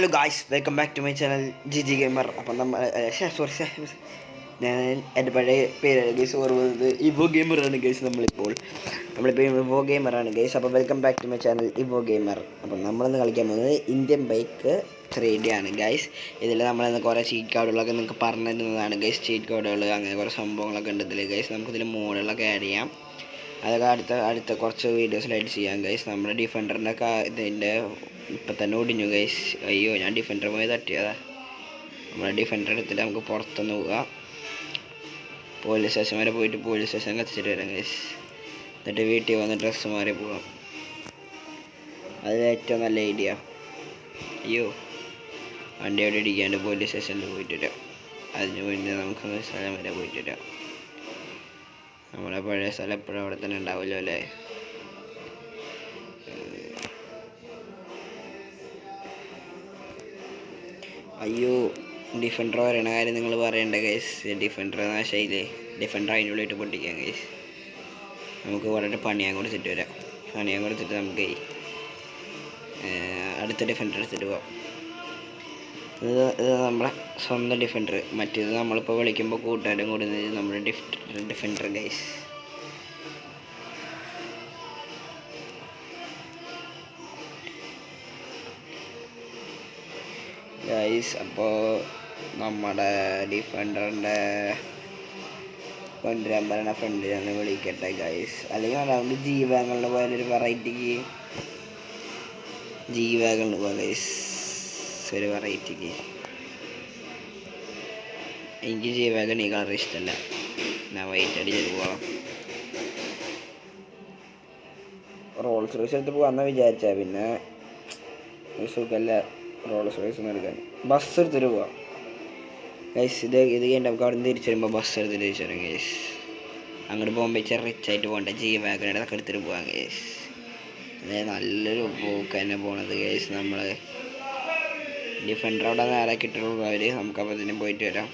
Hello guys, welcome back to my channel G gamer. അപ്പം നമ്മൾ sorry, ഞാൻ എൻ്റെ പഴയ പേരാണ് ഗൈസ് ഓർമ്മത് ഇവോ ഗെയിമറാണ് ഗൈസ്. നമ്മളിപ്പോൾ ഇവോ ഗെയിമറാണ് ഗൈസ്. അപ്പോൾ welcome back to my channel Evo gamer. അപ്പം നമ്മളിന്ന് കളിക്കാൻ പോകുന്നത് ഇന്ത്യൻ ബൈക്ക് 3D ആണ് ഗൈസ്. ഇതിൽ നമ്മളിന്ന് കുറേ ചീറ്റ് കോഡുകളൊക്കെ നിങ്ങൾക്ക് പറഞ്ഞു തരുന്നതാണ് ഗൈസ്. ചീറ്റ് കോഡുകൾ അങ്ങനെ കുറേ സംഭവങ്ങളൊക്കെ ഉണ്ട് ഇതിൽ ഗൈസ്. നമുക്കിതിൽ മോഡുകളൊക്കെ ആഡ് ചെയ്യാം. അതൊക്കെ അടുത്ത കുറച്ച് വീഡിയോസിലായിട്ട് ചെയ്യാം ഗൈസ്. നമ്മുടെ ഡിഫൻഡറിൻ്റെ ഇതിൻ്റെ ഇപ്പം തന്നെ ഒടിഞ്ഞു ഗൈസ്. അയ്യോ, ഞാൻ ഡിഫൻഡർ പോയി തട്ടിയതാ. നമ്മുടെ ഡിഫൻഡർ എടുത്തിട്ട് നമുക്ക് പുറത്തുനിന്ന് പോകാം. പോലീസ് സ്റ്റേഷൻ വരെ പോയിട്ട് പോലീസ് സ്റ്റേഷൻ കത്തിച്ചിട്ട് വരാം ഗൈസ്. എന്നിട്ട് വീട്ടിൽ വന്ന് ഡ്രസ്സ് മാറി പോകാം. അത് ഏറ്റവും നല്ല ഐഡിയ. അയ്യോ, വണ്ടി അവിടെ ഇടിക്കാണ്ട് പോലീസ് സ്റ്റേഷനിൽ പോയിട്ട് വരാം. അതിന് വേണ്ടി നമുക്ക് സ്ഥലം വരെ പോയിട്ട് വരാം. നമ്മുടെ പഴയ സ്ഥലം എപ്പോഴും അവിടെ തന്നെ ഉണ്ടാവുമല്ലോ അല്ലേ. അയ്യോ, ഡിഫൻഡർ പറയണ കാര്യം നിങ്ങൾ പറയണ്ട ഗൈസ്. ഡിഫൻഡർ നാശയില്ലേ. ഡിഫൻഡർ അതിൻ്റെ ഉള്ളിട്ട് പൊട്ടിക്കാം ഗൈസ്. നമുക്ക് വളരെ പണിയാൻ കൊടുത്തിട്ട് വരാം. പണിയാൻ കൊടുത്തിട്ട് നമുക്ക് അടുത്ത ഡിഫൻഡർ എടുത്തിട്ട് പോവാം. ഇത് നമ്മളെ സ്വന്തം ഡിഫൻഡർ. മറ്റേത് നമ്മളിപ്പോൾ വിളിക്കുമ്പോൾ കൂട്ടുകാരും കൂടുന്നത് നമ്മുടെ ഡിഫൻഡർ ഗൈസ്. ഗൈസ്, അപ്പോൾ നമ്മുടെ ഡിഫൻഡറിൻ്റെ കൊണ്ടുവരാൻ പറയുന്ന ഫ്രണ്ടിനെ വിളിക്കട്ടെ ഗൈസ്. അല്ലെങ്കിൽ നമുക്ക് ജീവാഗണിൽ പോയാലൊരു വെറൈറ്റിക്ക് ജീവാഗണിൽ പോകാം ഗൈസ്. ഒരു വെറൈറ്റിക്ക് എനിക്ക് ജീവാഗൺ ഈ കളർ ഇഷ്ടമല്ല. ഞാൻ വൈറ്റ് അടിച്ചിട്ട് പോകാം. റോൾസ് റോയ്സ് എടുത്ത് പോകാമെന്ന് വിചാരിച്ചാൽ പിന്നെ സുഖമല്ല റോൾസ് റോയ്സ് ഒന്നും എടുക്കാൻ. ബസ് എടുത്തിട്ട് പോവാം ഗൈസ്. ഇത് കഴിഞ്ഞിട്ട് നമുക്ക് അവിടെ നിന്ന് തിരിച്ചു വരുമ്പോൾ ബസ് എടുത്തിട്ട് തിരിച്ചു വരാം ഗൈസ്. അങ്ങോട്ട് പോകുമ്പോൾ ഇച്ചിരി റിച്ചായിട്ട് പോകണ്ട. ജീവാഗണിയുടെ ഒക്കെ എടുത്തിട്ട് പോകാം ഗൈസ്. അതായത് നല്ലൊരു പോക്ക് തന്നെ പോണത് ഗൈസ്. നമ്മൾ ഡിഫൻഡർ അവിടെ നേരെ കിട്ടുള്ളൂ. നമുക്കപ്പോൾ ഇതിന് പോയിട്ട് വരാം.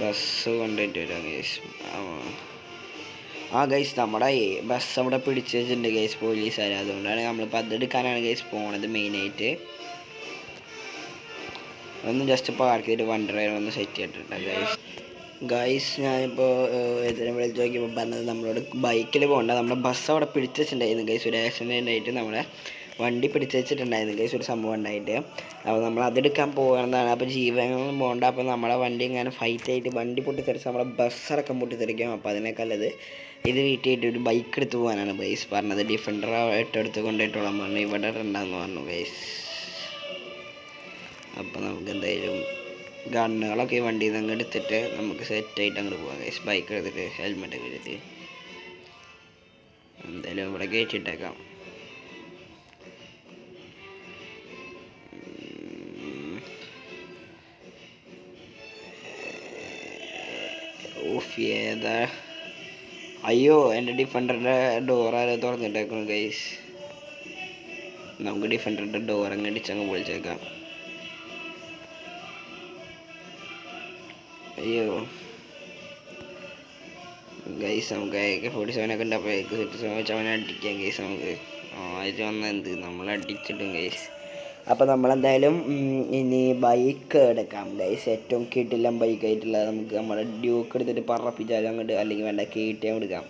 ബസ് കൊണ്ടുപോയിട്ട് വരാം ഗൈസ്. ഗൈസ്, നമ്മുടെ ബസ് അവിടെ പിടിച്ച് വെച്ചിട്ടുണ്ട് ഗൈസ് പോലീസുകാർ. അതുകൊണ്ടാണ് നമ്മളിപ്പോൾ അതെടുക്കാനാണ് ഗൈസ് പോണത് മെയിനായിട്ട്. ഒന്ന് ജസ്റ്റ് പാർക്ക് ചെയ്തിട്ട് വണ്ടി ഒന്ന് സെറ്റ് ചെയ്തിട്ടുണ്ട് ഗൈസ്. ഞാനിപ്പോൾ ഇതിനെ വിളിച്ച് നോക്കിയപ്പോൾ പറഞ്ഞത് നമ്മളോട് ബൈക്കിൽ പോകണ്ട, നമ്മുടെ ബസ് അവിടെ പിടിച്ച് വെച്ചിട്ടുണ്ടായിരുന്നു ഗൈസ്. ഒരു ആക്സിഡൻ്റ് ആയിട്ട് നമ്മുടെ വണ്ടി പിടിച്ച് വെച്ചിട്ടുണ്ടായിരുന്നു ഗൈസ്, ഒരു സംഭവം ഉണ്ടായിട്ട്. അപ്പോൾ നമ്മൾ അതെടുക്കാൻ പോകുന്നതാണ്. അപ്പോൾ ജീവനൊന്നും പോകണ്ട. അപ്പോൾ നമ്മളെ വണ്ടി ഇങ്ങനെ ഫൈറ്റ് ആയിട്ട് വണ്ടി പൊട്ടിത്തെറിച്ച് നമ്മളെ ബസ്സടക്കം പൊട്ടിത്തെറിക്കും. അപ്പോൾ അതിനേക്കാളത് ഇത് വീട്ടിയിട്ട് ഒരു ബൈക്ക് എടുത്ത് പോകാനാണ് ഗൈസ് പറഞ്ഞത്. ഡിഫൻഡർ എടുത്ത് കൊണ്ടുപോയിട്ടോളാൻ പറഞ്ഞു. ഇവിടെ ഉണ്ടാകുന്നു പറഞ്ഞു ഗൈസ്. അപ്പോൾ നമുക്ക് എന്തായാലും ഗണ്ണുകളൊക്കെ ഈ വണ്ടിയിൽ നിന്ന് അങ്ങ് എടുത്തിട്ട് നമുക്ക് സെറ്റായിട്ട് അങ്ങോട്ട് പോകാം ഗൈസ്. ബൈക്ക് എടുത്തിട്ട് ഹെൽമെറ്റൊക്കെ എടുത്തിട്ട് എന്തായാലും ഇവിടെ കയറ്റിയിട്ടേക്കാം. ഏതാ? അയ്യോ, എൻ്റെ ഡിഫൻഡറിൻ്റെ ഡോറാരോ തുറന്നിട്ടേക്കണം ഗൈസ്. നമുക്ക് ഡിഫൻഡറിൻ്റെ ഡോർ അങ്ങ് അടിച്ചങ്ങ് പൊളിച്ചേക്കാം. അയ്യോ ഗൈസ്, നമുക്ക് AK-47 ഒക്കെ ഉണ്ട്. അപ്പോൾ AK-47 വെച്ച് അവനെ അടിക്കാം ഗൈസ്. നമുക്ക് ആര് വന്നാൽ എന്ത്, നമ്മൾ അടിച്ചിട്ടും ഗൈസ്. അപ്പോൾ നമ്മളെന്തായാലും ഇനി ബൈക്ക് എടുക്കാം ഗൈസ്. ഏറ്റവും കിട്ടില്ല ബൈക്കായിട്ടുള്ളത് നമുക്ക് നമ്മുടെ ഡ്യൂക്ക് എടുത്തിട്ട് പറപ്പിച്ചാലും അങ്ങോട്ട്, അല്ലെങ്കിൽ വേണ്ട KTM എടുക്കാം.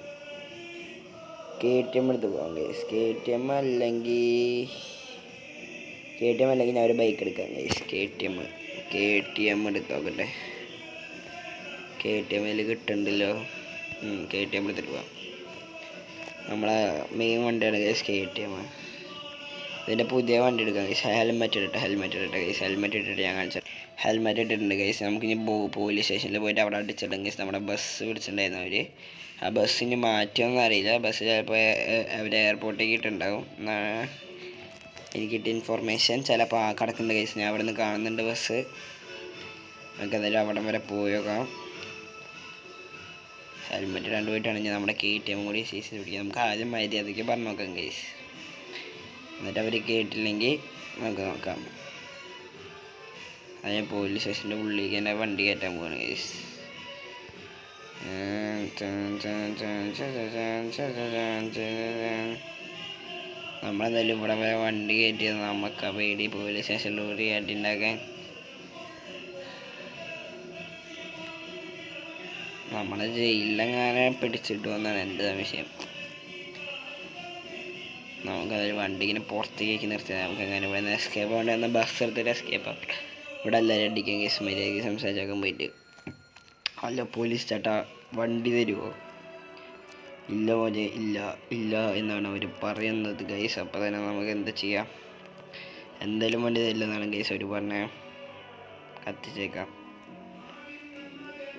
KTM എടുത്ത് പോകാം ഗൈസ്. KTM അല്ലെങ്കിൽ ഞാൻ ഒരു ബൈക്ക് എടുക്കാം ഗൈസ്. KTM എടുത്ത് നോക്കട്ടെ. KTM കിട്ടുന്നുണ്ടല്ലോ. KTM എടുത്തിട്ട് പോകാം. നമ്മളെ മെയിൻ വണ്ടിയാണ് ഗൈസ് KTM. ഇതിൻ്റെ പുതിയ വണ്ടി എടുക്കാം ഗൈസ്. ഹെൽമെറ്റ് ഇടട്ടെ ഗൈസ്. ഹെൽമെറ്റ് ഇട്ടിട്ട് ഞാൻ കാണിച്ചു. ഹെൽമെറ്റ് ഇട്ടിട്ടുണ്ട് ഗൈസ്. നമുക്കിനി പോലീസ് സ്റ്റേഷനിൽ പോയിട്ട് അവിടെ അടിച്ചിട്ടും ഗൈസ്. നമ്മുടെ ബസ് പിടിച്ചിട്ടുണ്ടായിരുന്നു അവർ. ആ ബസ്സിന് മാറ്റിയൊന്നും അറിയില്ല. ബസ് ചിലപ്പോൾ അവർ എയർപോർട്ടിലേക്ക് ഇട്ടുണ്ടാവും എന്നാണ് എനിക്ക് കിട്ടിയ ഇൻഫോർമേഷൻ. ചിലപ്പോൾ കിടക്കുന്നുണ്ട് ഗൈസ്. ഞാൻ അവിടെ നിന്ന് കാണുന്നുണ്ട് ബസ്. നമുക്ക് എന്തായാലും അവിടെ വരെ പോയേക്കാം. ഹെൽമെറ്റ് രണ്ടുപോയിട്ടാണെങ്കിൽ നമ്മുടെ KTM കൂടി സീസൺ പിടിക്കാം. നമുക്ക് ആദ്യം മര്യാദയ്ക്ക് പറഞ്ഞു നോക്കാം ഗൈസ്. എന്നിട്ട് അവർ കേട്ടില്ലെങ്കിൽ നമുക്ക് നോക്കാം. അതിന് പോലീസ് സ്റ്റേഷൻ്റെ ഉള്ളിലേക്ക് തന്നെ വണ്ടി കയറ്റാൻ പോവാണ് ഗൈസ്. നമ്മളെന്തായാലും ഇവിടെ വരെ വണ്ടി കയറ്റിയത് നമുക്ക് ആ പേടി പോലീസ് സ്റ്റേഷനിലൂടെ അടിണ്ടാക്കാൻ. നമ്മളെ ജയിലിലെങ്ങനെ പിടിച്ചിട്ട് വന്നാണ് എൻ്റെ സംശയം. നമുക്കതൊരു വണ്ടി ഇങ്ങനെ പുറത്തേക്ക് നിർത്തിയാൽ നമുക്ക് അങ്ങനെ ഇവിടെ നിന്ന് എസ്കേപ്പ് ആവേണ്ടി വന്ന ബസ് എടുത്തിട്ട് എസ്കേപ്പ് ആക്കാം. ഇവിടെ എല്ലാവരും അടിക്കാൻ കേസ് മര്യാദയ്ക്ക് സംസാരിച്ചാക്കാൻ പോയിട്ട്. അല്ല പോലീസ് ചേട്ടാ വണ്ടി തരുമോ? ഇല്ല മോനെ ഇല്ല ഇല്ല എന്നാണ് അവർ പറയുന്നത് ഗൈസ്. അപ്പോൾ തന്നെ നമുക്ക് എന്താ ചെയ്യാം? എന്തായാലും വണ്ടി തരില്ലെന്നാണ് ഗൈസ് അവർ പറഞ്ഞത്. കത്തിച്ചേക്കാം.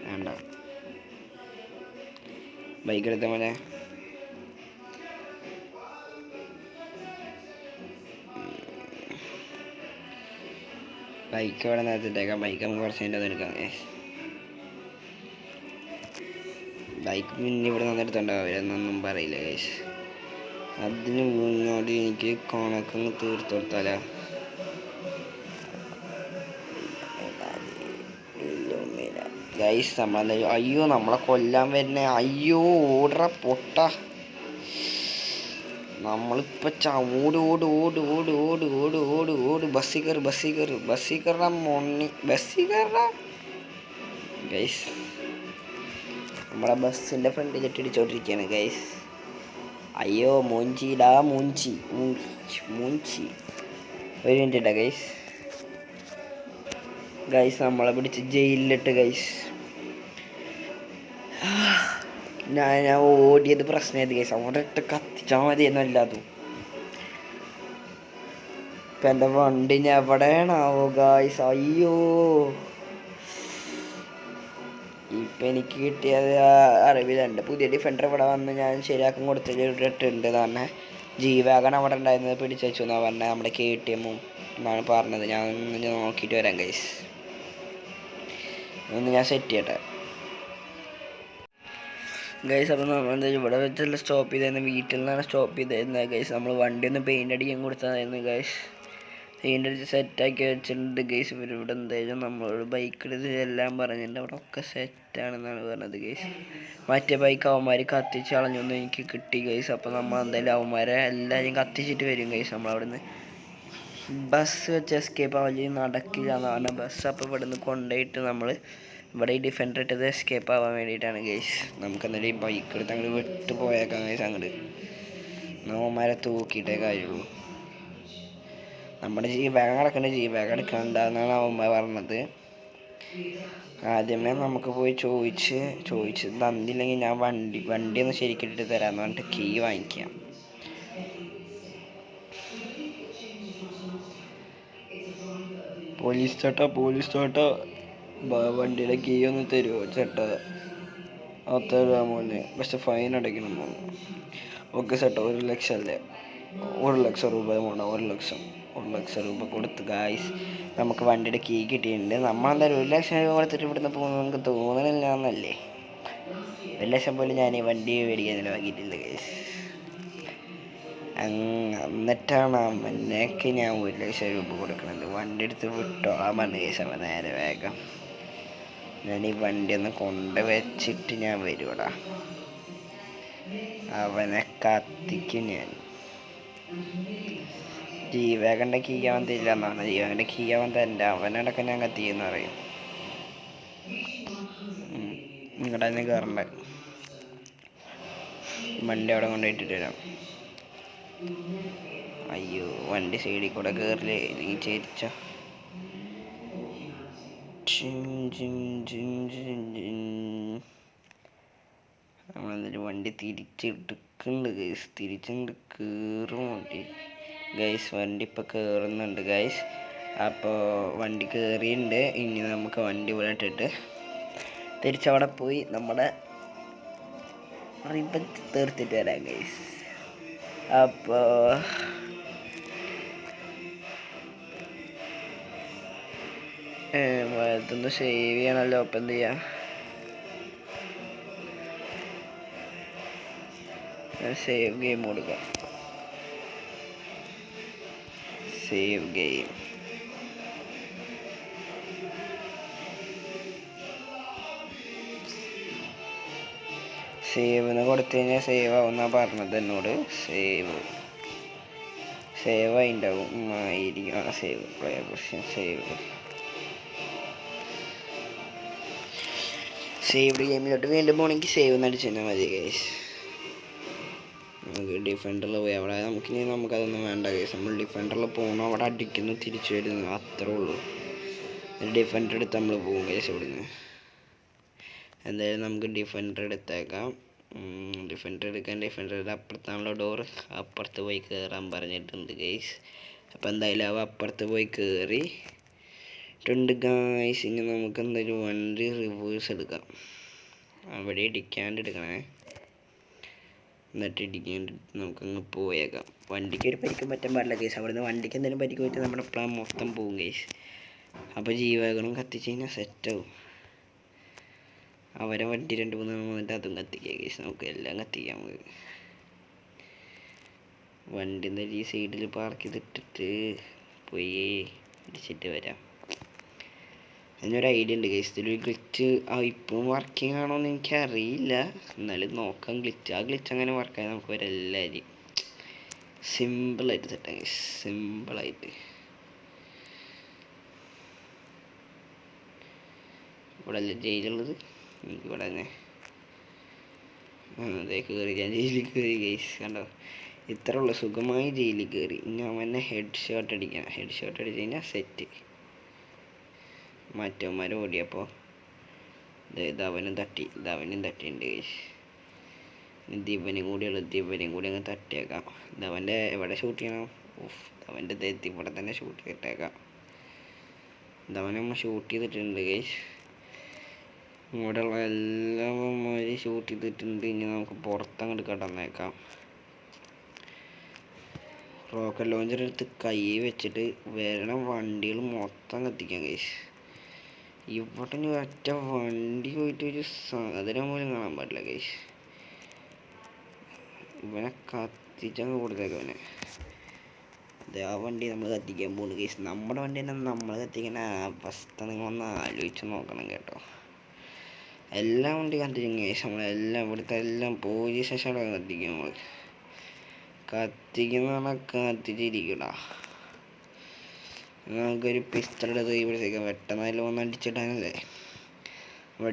വേണ്ട ബൈക്ക് എടുത്ത മോനെ. ബൈക്ക് ഇവിടെ നേരത്തേക്കാം. ബൈക്ക് നമുക്ക് കുറച്ച് കഴിഞ്ഞിട്ട് അതെടുക്കാം ഗൈസ്. ബൈക്ക് പിന്നെ ഇവിടെ നിന്നെടുത്തുണ്ടാവും, അവരെന്നൊന്നും പറയില്ല ഗൈസ്. അതിന് മുന്നോട്ട് എനിക്ക് കണക്കൊന്ന് തീർത്ത് കൊടുത്താലോ? ഗൈസ് നമ്മളെന്തായാലും അയ്യോ നമ്മളെ കൊല്ലാൻ വരുന്നേ. അയ്യോ ഓടറ പൊട്ട. നമ്മളിപ്പോൾ ഓട് ഓട് ഓട് ഓട് ഓട് ഓട് ഓട് ഓട് ബസ്സിൽ കയറി ബസ്സിൽ കയറി ബസ്സിൽ കയറാൻ മോണി ബസ്സിൽ കയറാം ഗൈസ്. നമ്മളെ ബസ്സിൻ്റെ ഫ്രണ്ടിൽ ചെട്ടിടിച്ചോണ്ടിരിക്കുകയാണ് ഗൈസ്. അയ്യോ മൂഞ്ചിടാ മൂഞ്ചി മൂഞ്ചി. ഒരു മിനിറ്റ് ഇട്ടാ ഗൈസ്. ഗൈസ് നമ്മളെ പിടിച്ച് ജയിലിലിട്ട് ഗൈസ്. ഞാൻ ഓടിയത് പ്രശ്നമായത് ഗൈസ്. അവിടെ ഇട്ട് കത്തിച്ചാൽ മതി എന്നല്ലാതും. ഇപ്പം എൻ്റെ വണ്ടി എവിടെയാണാവോ ഗൈസ്? അയ്യോ ഇപ്പം എനിക്ക് കിട്ടിയത് അറിവിലുണ്ട്. പുതിയ ഡിഫൻഡർ ഇവിടെ വന്ന് ഞാൻ ശരിയാക്കാൻ കൊടുത്തിട്ടുണ്ട് തന്നെ. ജീവാഗൺ അവിടെ ഉണ്ടായിരുന്നത് പിടിച്ചു വെച്ചു എന്നാണ് പറഞ്ഞത്. നമ്മുടെ KTM എന്നാണ് പറഞ്ഞത്. ഞാൻ ഒന്ന് നോക്കിയിട്ട് വരാം ഗൈസ്. ഒന്ന് ഞാൻ സെറ്റ് ചെയ്യട്ടെ ഗൈസ്. അപ്പം നമ്മൾ എന്തായാലും ഇവിടെ വെച്ചല്ല സ്റ്റോപ്പ് ചെയ്തായിരുന്നു. വീട്ടിൽ നിന്നാണ് സ്റ്റോപ്പ് ചെയ്തായിരുന്നത് ഗൈസ്. നമ്മൾ വണ്ടി ഒന്ന് പെയിൻ്റ് അടിക്കാൻ കൊടുത്തതായിരുന്നു ഗൈസ്. പെയിൻ്റ് അടിച്ച് സെറ്റാക്കി വെച്ചിട്ടുണ്ട് ഗൈസ്. ഇവരിവിടെ എന്തായാലും നമ്മളോട് ബൈക്ക് എടുത്ത് എല്ലാം പറഞ്ഞിട്ടുണ്ട്. അവിടെ ഒക്കെ സെറ്റാണെന്നാണ് പറഞ്ഞത് ഗൈസ്. മറ്റേ ബൈക്ക് അവന്മാർ കത്തിച്ച് കളഞ്ഞൊന്നും എനിക്ക് കിട്ടി ഗൈസ്. അപ്പോൾ നമ്മൾ എന്തായാലും അവന്മാരെ എല്ലാവരെയും കത്തിച്ചിട്ട് വരും ഗൈസ്. നമ്മളവിടെ നിന്ന് ബസ് വെച്ച് എസ്കേപ്പ് ആവാൻ നടക്കില്ല എന്നാണ് ബസ്. അപ്പോൾ ഇവിടെ നിന്ന് കൊണ്ടുപോയിട്ട് നമ്മൾ ഇവിടെ ഈ ഡിഫൻഡർ ഇട്ടത് എസ്കേപ്പ് ആവാൻ വേണ്ടിയിട്ടാണ് ഗൈസ്. നമുക്ക് എന്തായാലും ഈ ബൈക്ക് എടുത്ത് അങ്ങോട്ട് വിട്ട് പോയേക്കാം ഗൈസ്. അങ്ങോട്ട് അവന്മാരെ തൂക്കിയിട്ടേ കാര്യമുള്ളൂ. നമ്മുടെ ബാഗ് കിടക്കേണ്ട ബാഗ് എടുക്കണ്ടെന്നാണ് അവന്മാർ പറഞ്ഞത്. ആദ്യമേ നമുക്ക് പോയി ചോദിച്ച് തന്നില്ലെങ്കിൽ ഞാൻ വണ്ടി ഒന്ന് ശരിക്കിട്ടിട്ട് തരാമെന്ന് പറഞ്ഞിട്ട് കീ വാങ്ങിക്കാം. പോലീസ് ചേട്ടാ വണ്ടിയുടെ കീ ഒന്ന് തരുമോ ചേട്ടാ? തരാ മോനെ, പക്ഷെ ഫൈൻ അടയ്ക്കണം മോനെ. ഓക്കെ ചേട്ടാ. 1 ലക്ഷം അല്ലേ? 1 ലക്ഷം രൂപ വേണം. 1 ലക്ഷം രൂപ കൊടുത്ത് ഗായ്സ് നമുക്ക് വണ്ടിയുടെ കീ കിട്ടിയിട്ടുണ്ട്. നമ്മളെന്തായാലും 1 ലക്ഷം രൂപ കൊടുത്തിട്ട് ഇവിടുന്ന് പോകുന്നത് നമുക്ക് തോന്നണില്ല എന്നല്ലേ. 1 ലക്ഷം പോലും ഞാൻ ഈ വണ്ടി മേടിക്കാൻ ചിലവാക്കിയിട്ടില്ല ഗൈസ്. എന്നിട്ടാണ് മുന്നേക്ക് ഞാൻ 1 ലക്ഷം രൂപ കൊടുക്കണത്. വണ്ടി എടുത്ത് വിട്ടോളാൻ പറഞ്ഞു ഗൈസ്. അപ്പം നേരെ വേഗം ഞാൻ ഈ വണ്ടി ഒന്ന് കൊണ്ടുവച്ചിട്ട് ഞാൻ വരുവടാ. അവനെ കത്തിക്കും ഞാൻ. ജീവാഗൻ്റെ കീ അവൻ തരില്ല എന്നാണ്. ജീവാഗൻ്റെ കീ അവൻ തരണ്ട. അവനടക്കം ഞാൻ കത്തിയെന്ന് പറയും. ഇങ്ങോട്ട് തന്നെ കയറണ്ട. വണ്ടി അവിടെ കൊണ്ടുപോയിട്ടിട്ട് വരാം. അയ്യോ വണ്ടി സൈഡിൽ കൂടെ കയറില്ലേ നീ ചേരിച്ച. നമ്മളെന്തായാലും വണ്ടി തിരിച്ചെടുക്കുന്നുണ്ട് ഗൈസ്. തിരിച്ചുകൊണ്ട് കയറും വണ്ടി ഗൈസ്. വണ്ടി ഇപ്പോൾ കയറുന്നുണ്ട് ഗൈസ്. അപ്പോൾ വണ്ടി കയറിയിട്ടുണ്ട്. ഇനി നമുക്ക് വണ്ടി ഇവിടെ ഇട്ടിട്ട് തിരിച്ചവിടെ പോയി നമ്മുടെ റിബൺ തീർത്തിട്ട് വരാം ഗൈസ്. അപ്പോൾ ഇതൊന്ന് സേവ് ചെയ്യണമല്ലോ. അപ്പം എന്ത് ചെയ്യാം? സേവ് ഗെയിം കൊടുക്കാം. Save game. സേവ് എന്ന് കൊടുത്തു കഴിഞ്ഞാൽ സേവ് ആവുന്ന പറഞ്ഞത് എന്നോട്. സേവ് സേവായി ഉണ്ടാവും ആയിരിക്കും. സേവ് പ്ലെയർ പൊസിഷൻ സേവ്ഡ് ഗെയിമിലോട്ട് വീണ്ടും പോകണമെങ്കിൽ സേവ് എന്നടിച്ച് തന്നാൽ മതി ഗൈസ്. നമുക്ക് ഡിഫൻഡറിൽ പോയി അവിടെ നമുക്കതൊന്നും വേണ്ട ഗൈസ്. നമ്മൾ ഡിഫൻഡറിൽ പോകണം, അവിടെ അടിക്കുന്നു, തിരിച്ചു വരുന്നു, അത്രേ ഉള്ളൂ. ഡിഫൻഡർ എടുത്ത് നമ്മൾ പോകും ഗൈസ് ഇവിടുന്ന്. എന്തായാലും നമുക്ക് ഡിഫൻഡർ എടുത്തേക്കാം. ഡിഫൻഡർ ഡിഫൻഡറുടെ അപ്പുറത്താണല്ലോ ഡോറ്, അപ്പുറത്ത് പോയി കയറാൻ പറഞ്ഞിട്ടുണ്ട് ഗൈസ്. അപ്പോൾ എന്തായാലും അവ അപ്പുറത്ത് പോയി കയറിയിട്ടുണ്ട് ഗൈസ്. ഇനി നമുക്ക് എന്തായാലും വണ്ടി റിവേഴ്സ് എടുക്കാം. അവിടെ ഇടിക്കാണ്ട് എടുക്കണേ, എന്നിട്ട് ഇടിക്കാണ്ട് നമുക്കങ്ങ് പോയേക്കാം. വണ്ടിക്ക് ഒരു പരിക്കും പറ്റാൻ പാടില്ല ഗൈസ്. അവിടുന്ന് വണ്ടിക്ക് എന്തെങ്കിലും പരിക്ക് പറ്റി നമ്മുടെ പ്ലാൻ മൊത്തം പോകും ഗൈസ്. അപ്പോൾ ജീവകളും കത്തിച്ച് കഴിഞ്ഞാൽ സെറ്റാവും. അവരെ വണ്ടി 2-3 വന്നിട്ട് അതും കത്തിക്കുക ഗൈസ്. നമുക്ക് എല്ലാം കത്തിക്കാം. നമുക്ക് വണ്ടി ഈ സൈഡിൽ പാർക്ക് ചെയ്തിട്ടിട്ട് പോയി ഇടിച്ചിട്ട് വരാം. അതിനൊരു ഐഡിയ ഉണ്ട് ഗൈസ്. ഇതിലൊരു ഗ്ലിച്ച് ഇപ്പം വർക്കിംഗ് ആണോ എന്ന് എനിക്കറിയില്ല, എന്നാലും നോക്കാം. ആ ഗ്ലിച്ച് അങ്ങനെ വർക്കായി നമുക്ക് വരെല്ലാവരും സിമ്പിളായിട്ട് സെറ്റാം ഗൈസ്. സിമ്പിളായിട്ട് ഇവിടെ അല്ലേ ജയിലുള്ളത്, എനിക്കിവിടെ തന്നെ അതേ കയറി. ഞാൻ ജയിലിൽ കയറി ഗൈസ്, കണ്ടോ? ഇത്ര ഉള്ള സുഖമായി ജയിലിൽ കയറി. ഇനി അവനെ ഹെഡ് ഷോട്ട് അടിക്കണം. ഹെഡ് ഷോട്ട് അടിച്ച് കഴിഞ്ഞാൽ സെറ്റ്. മറ്റവന്മാർ ഓടിയപ്പോൾ അവനും തട്ടിയിട്ടുണ്ട് ഗൈസ്. ദിവനും കൂടി അങ്ങ് തട്ടിയേക്കാം. അവൻ്റെ എവിടെ ഷൂട്ട് ചെയ്യണം? അവൻ്റെ ദേഹത്ത് ഇവിടെ തന്നെ ഷൂട്ട് ചെയ്തിട്ടേക്കാം. അവനമ്മ ഷൂട്ട് ചെയ്തിട്ടുണ്ട് ഗൈസ്. ഇവിടെയുള്ള എല്ലാവന്മാരും ഷൂട്ട് ചെയ്തിട്ടുണ്ട്. ഇനി നമുക്ക് പുറത്തങ്ങോട്ട് കടന്നേക്കാം. റോക്കറ്റ് ലോഞ്ചർ എടുത്ത് കൈ വെച്ചിട്ട് വരണം വണ്ടികൾ മൊത്തം കത്തിക്കാം ഗൈസ്. ഇവിടെ ഇനി ഒറ്റ വണ്ടി പോയിട്ട് ഒരു സാധനം പോലും കാണാൻ പാടില്ല ഗൈസ്. ഇവനെ കത്തിച്ചങ്ങ് കൊടുത്തേക്കാം. അവനെ ആ വണ്ടി നമ്മൾ കത്തിക്കാൻ പോകുന്നു ഗൈസ്. നമ്മുടെ വണ്ടി തന്നെ നമ്മൾ കത്തിക്കുന്ന അവസ്ഥ നിങ്ങളൊന്ന് ആലോചിച്ച് നോക്കണം കേട്ടോ. എല്ലാ വണ്ടി കത്തിക്കും ഗൈസ്. നമ്മളെല്ലാം ഇവിടുത്തെ എല്ലാം പോലീസ് സ്റ്റേഷനൊക്കെ കത്തിക്കും. നമ്മൾ കത്തിക്കുന്ന പറഞ്ഞാൽ കത്തിച്ചിരിക്കടാ. നമുക്കൊരു പിസ്റ്റളെടുത്ത് ഇവിടത്തേക്ക് പെട്ടെന്നായാലും ഒന്ന് അടിച്ചിടാനല്ലേ. നമ്മുടെ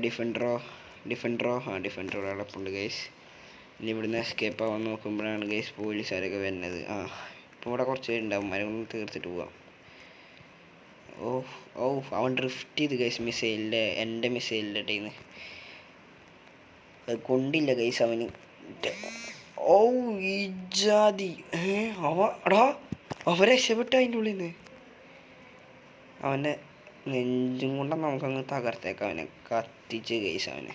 ഡിഫൻഡറോ അടപ്പുണ്ട് ഗൈസ്. ഇനി ഇവിടുന്ന് എസ്കേപ്പ് ആവാൻ നോക്കുമ്പോഴാണ് ഗൈസ് പോലീസുകാരൊക്കെ വരുന്നത്. ഇപ്പോൾ ഇവിടെ കുറച്ച് പേരുണ്ടാവും, മരങ്ങളൊന്നും തീർത്തിട്ട് പോവാം. അവൻ ഡ്രിഫ്റ്റ് ചെയ്ത് ഗൈസ് എൻ്റെ മിസൈലിൻ്റെ ടൈന്ന് അത് കൊണ്ടില്ല ഗൈസ് അവന്. ഈ ജാതി അവ രക്ഷപ്പെട്ട അതിൻ്റെ ഉള്ളിൽ നിന്ന്. അവൻ്റെ നെഞ്ചും കൊണ്ട് നമുക്കങ്ങ് തകർത്തേക്കാം. അവനെ കത്തിച്ച് ഗൈസ്. അവനെ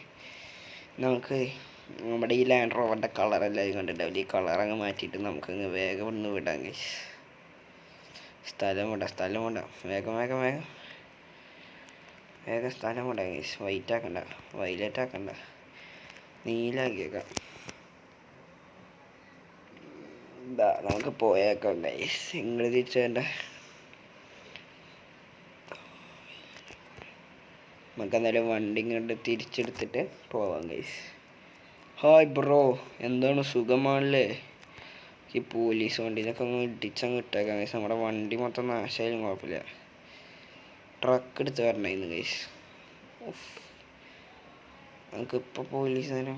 നമുക്ക് നമ്മുടെ ഈ ലാൻഡ് റോവറിൻ്റെ കളർ എല്ലാവരും കണ്ടിട്ടുണ്ടാവില്ല. ഈ കളറങ്ങ് മാറ്റിയിട്ട് നമുക്കങ്ങ് വേഗം ഒന്ന് വിടാം ഗൈസ്. സ്ഥലം വേണ്ട വേഗം സ്ഥലം വേണ്ട ഗൈസ്. വൈലറ്റ് ആക്കണ്ട, നീലാക്കിയേക്കാം. നമുക്ക് പോയേക്കാം ഗൈസ്. നിങ്ങൾ തിരിച്ചു വേണ്ട. നമുക്ക് എന്തായാലും വണ്ടി ഇങ്ങോട്ട് തിരിച്ചെടുത്തിട്ട് പോവാം ഗൈസ്. ഹായ് ബ്രോ, എന്താണ് സുഖമാണല്ലേ? ഈ പോലീസ് വണ്ടിയിലൊക്കെ അങ്ങ് ഇടിച്ചങ്ങ് ഇട്ടേക്കാം ഗൈസ്. നമ്മുടെ വണ്ടി മൊത്തം നാശമായാലും കുഴപ്പമില്ല. ട്രക്ക് എടുത്ത് വരണമായിരുന്നു ഗൈസ്. നമുക്കിപ്പോൾ പോലീസിനെ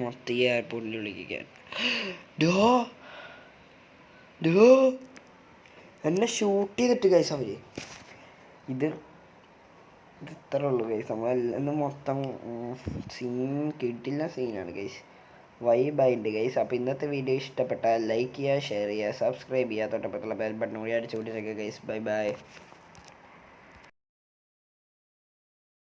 മൊത്തം ഈ എയർപോർട്ടിൽ വിളിക്കാൻ. എന്നെ ഷൂട്ട് ചെയ്തിട്ട് ഗൈസ് അവർ. ഇത് ഇത്ര ഉള്ളൂ ഗൈസ്. നമ്മളെല്ലാം മൊത്തം കിട്ടില്ല സീനാണ് ഗൈസ്. വൈബായിട്ടുണ്ട് ഗൈസ്. അപ്പോൾ ഇന്നത്തെ വീഡിയോ ഇഷ്ടപ്പെട്ടാൽ ലൈക്ക് ചെയ്യുക, ഷെയർ ചെയ്യുക, സബ്സ്ക്രൈബ് ചെയ്യുക, തൊട്ടപ്പുറത്തുള്ള ബെൽ ബട്ടൺ കൂടി അടിച്ചു പൊട്ടിച്ചേക്കുക ഗൈസ്. ബൈ.